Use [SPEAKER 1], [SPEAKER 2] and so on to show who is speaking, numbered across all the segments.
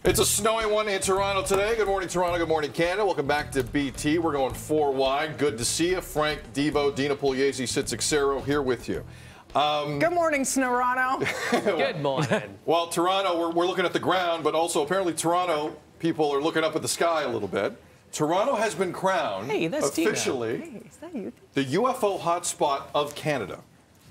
[SPEAKER 1] It's a snowy one in Toronto today. Good morning, Toronto. Good morning, Canada. Welcome back to BT. We're going 4 wide. Good to see you. Frank, Devo, Dina Pugliese, Sid Cicero here with you.
[SPEAKER 2] Good morning, Snorano.
[SPEAKER 3] Good morning.
[SPEAKER 1] Well, Toronto, we're looking at the ground, but also apparently Toronto people are looking up at the sky a little bit. Toronto has been crowned officially the UFO hotspot of Canada.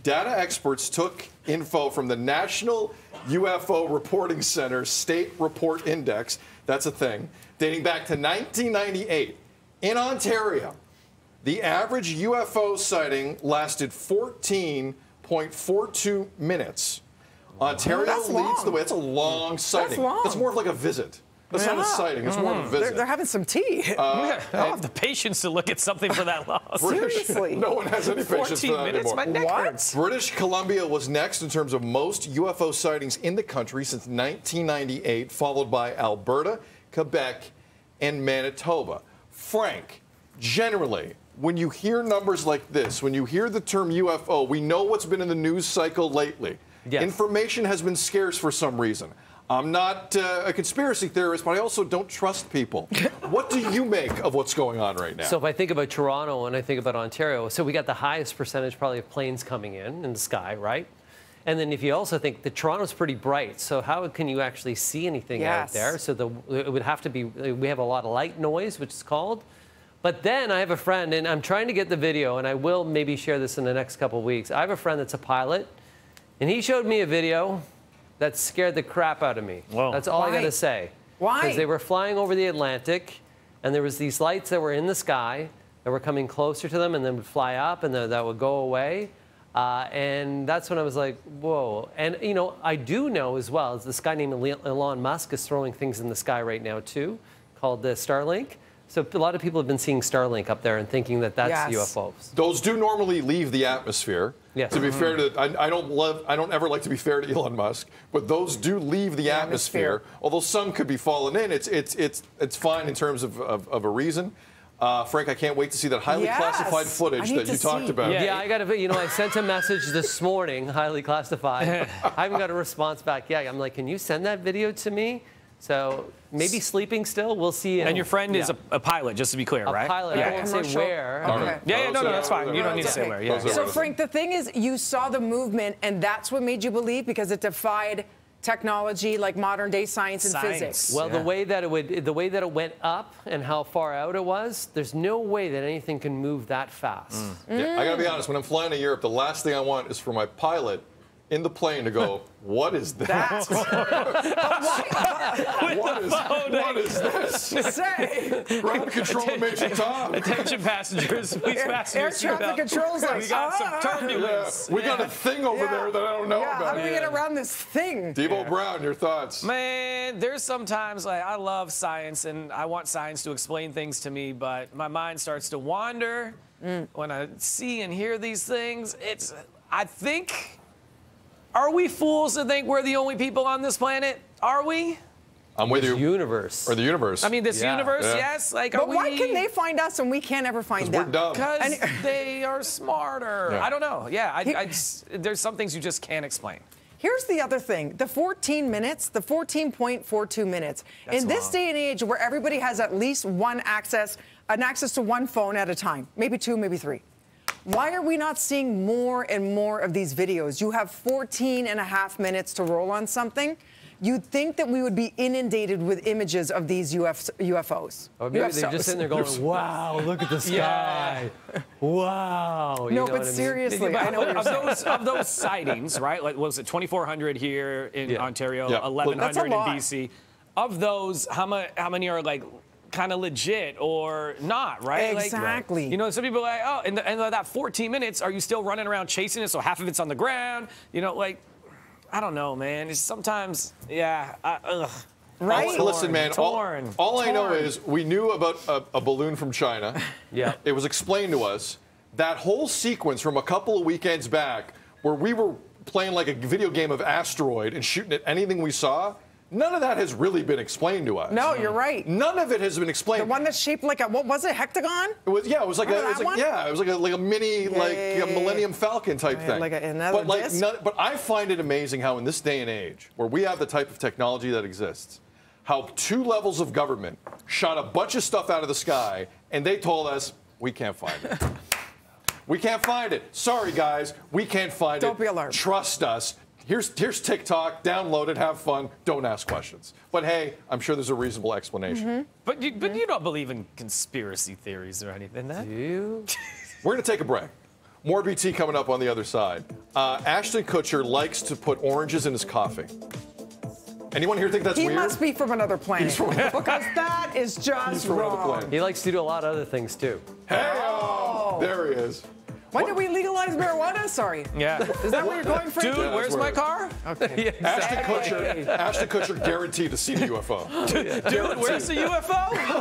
[SPEAKER 1] Data experts took info from the National UFO Reporting Center State Report Index, that's a thing, dating back to 1998. In Ontario, the average UFO sighting lasted 14.42 minutes. Ontario leads the way. That's a long sighting.
[SPEAKER 2] That's long.
[SPEAKER 1] That's more of like a visit. That's not a sighting. It's more of a visit.
[SPEAKER 2] They're having some tea.
[SPEAKER 3] I don't have the patience to look at something for that long.
[SPEAKER 2] Seriously.
[SPEAKER 1] No one has any patience for
[SPEAKER 3] 14
[SPEAKER 1] that
[SPEAKER 3] minutes?
[SPEAKER 1] anymore.
[SPEAKER 3] My neck hurts.
[SPEAKER 1] British Columbia was next in terms of most UFO sightings in the country since 1998, followed by Alberta, Quebec, and Manitoba. Frank, generally, when you hear numbers like this, when you hear the term UFO, we know what's been in the news cycle lately.
[SPEAKER 3] Yes.
[SPEAKER 1] Information has been scarce for some reason. I'm not a conspiracy theorist, but I also don't trust people. What do you make of what's going on right now?
[SPEAKER 3] So if I think about Toronto and I think about Ontario, so we got the highest percentage probably of planes coming in the sky, right? And then if you also think that Toronto's pretty bright, so how can you actually see anything out there? So it would have to be, we have a lot of light noise, which is called. But then I have a friend, and I'm trying to get the video, and I will maybe share this in the next couple of weeks. I have a friend that's a pilot, and he showed me a video that scared the crap out of me.
[SPEAKER 4] Whoa.
[SPEAKER 3] That's all I got to say.
[SPEAKER 2] Why?
[SPEAKER 3] Because they were flying over the Atlantic, and there was these lights that were in the sky that were coming closer to them, and then would fly up, and then that would go away. And that's when I was like, whoa. And, you know, I do know as well, this guy named Elon Musk is throwing things in the sky right now, too, called the Starlink. So a lot of people have been seeing Starlink up there and thinking that that's UFOs.
[SPEAKER 1] Those do normally leave the atmosphere.
[SPEAKER 3] Yes.
[SPEAKER 1] To be fair to, I don't ever like to be fair to Elon Musk, but those do leave the atmosphere. Although some could be falling in, it's fine in terms of a reason. Frank, I can't wait to see that highly classified footage that you talked about.
[SPEAKER 3] Yeah, I got to, you know, I sent a message this morning, highly classified. I haven't got a response back yet. I'm like, can you send that video to me? So maybe sleeping still. We'll see.
[SPEAKER 4] And your friend is a pilot, just to be clear, right?
[SPEAKER 3] A pilot. I won't say where.
[SPEAKER 2] Okay.
[SPEAKER 4] No, that's fine. You don't need to say where. Yeah.
[SPEAKER 2] So, Frank, the thing is, you saw the movement, and that's what made you believe because it defied technology like modern day science and physics.
[SPEAKER 3] Well, the way that it went up and how far out it was, there's no way that anything can move that fast.
[SPEAKER 1] Yeah, I got to be honest. When I'm flying to Europe, the last thing I want is for my pilot in the plane to go, what is that? What is this?
[SPEAKER 2] Say.
[SPEAKER 1] Ground control Major Tom.
[SPEAKER 4] Attention passengers, please fasten your
[SPEAKER 2] Air traffic control's like,
[SPEAKER 4] we got some turbulence.
[SPEAKER 1] We got a thing over there that I don't know
[SPEAKER 2] how
[SPEAKER 1] about.
[SPEAKER 2] do we get around this thing?
[SPEAKER 1] Devo Brown, your thoughts?
[SPEAKER 4] Man, there's sometimes like I love science and I want science to explain things to me, but my mind starts to wander when I see and hear these things. I think, are we fools to think we're the only people on this planet? Are we?
[SPEAKER 1] I'm with you.
[SPEAKER 3] Universe.
[SPEAKER 1] Or the universe.
[SPEAKER 4] I mean, this universe, yes. Like,
[SPEAKER 2] But why can they find us and we can't ever find them?
[SPEAKER 1] We're dumb.
[SPEAKER 4] Because they are smarter.
[SPEAKER 1] Yeah.
[SPEAKER 4] I don't know. Yeah, there's some things you just can't explain.
[SPEAKER 2] Here's the other thing. The 14 minutes, the 14.42 minutes.
[SPEAKER 4] That's
[SPEAKER 2] in this
[SPEAKER 4] long.
[SPEAKER 2] day and age where everybody has at least an access to one phone at a time, maybe two, maybe three. Why are we not seeing more and more of these videos? You have 14 and a half minutes to roll on something. You'd think that we would be inundated with images of these UFOs.
[SPEAKER 3] Or maybe they're just sitting there going, wow, look at the sky. Wow. You
[SPEAKER 2] No,
[SPEAKER 3] know
[SPEAKER 2] but
[SPEAKER 3] what I mean?
[SPEAKER 2] seriously, I know what you're saying.
[SPEAKER 4] Of those sightings, right? Like, what was it 2,400 here in Ontario,
[SPEAKER 1] Yeah.
[SPEAKER 4] 1,100 in
[SPEAKER 2] lot.
[SPEAKER 4] BC. Of those, how many are like kind of legit or not, right?
[SPEAKER 2] Exactly.
[SPEAKER 4] Like, you know, some people are like, oh, and that 14 minutes, are you still running around chasing it so half of it's on the ground? You know, like, I don't know, man. It's sometimes,
[SPEAKER 2] Right?
[SPEAKER 1] Listen, man,
[SPEAKER 4] Torn.
[SPEAKER 1] all I know is we knew about a balloon from China.
[SPEAKER 3] Yeah.
[SPEAKER 1] It was explained to us. That whole sequence from a couple of weekends back where we were playing like a video game of Asteroid and shooting at anything we saw, none of that has really been explained to us.
[SPEAKER 2] No, you're right.
[SPEAKER 1] None of it has been explained.
[SPEAKER 2] The one that's shaped like what was it, hectagon?
[SPEAKER 1] It was, yeah, it was like
[SPEAKER 2] Remember that one?
[SPEAKER 1] it was like a mini a Millennium Falcon type thing.
[SPEAKER 2] Like another
[SPEAKER 1] but I find it amazing how in this day and age, where we have the type of technology that exists, how 2 levels of government shot a bunch of stuff out of the sky, and they told us, we can't find it. We can't find it. Sorry, guys, we can't find it.
[SPEAKER 2] Don't be alarmed.
[SPEAKER 1] Trust us. Here's TikTok. Download it. Have fun. Don't ask questions. But hey, I'm sure there's a reasonable explanation.
[SPEAKER 4] But you don't believe in conspiracy theories or anything, do you?
[SPEAKER 1] We're going to take a break. More BT coming up on the other side. Ashton Kutcher likes to put oranges in his coffee. Anyone here think that's weird?
[SPEAKER 2] He must be from another planet. Because that is just wrong.
[SPEAKER 3] He likes to do a lot of other things, too.
[SPEAKER 1] Hey-oh! There he is.
[SPEAKER 2] When did we legalize marijuana? Sorry.
[SPEAKER 4] Yeah.
[SPEAKER 2] Is that what you're going for?
[SPEAKER 4] Dude, where's my car?
[SPEAKER 2] Okay.
[SPEAKER 3] Yeah,
[SPEAKER 1] Ashton Kutcher guaranteed to see the UFO.
[SPEAKER 4] Dude, where's the UFO?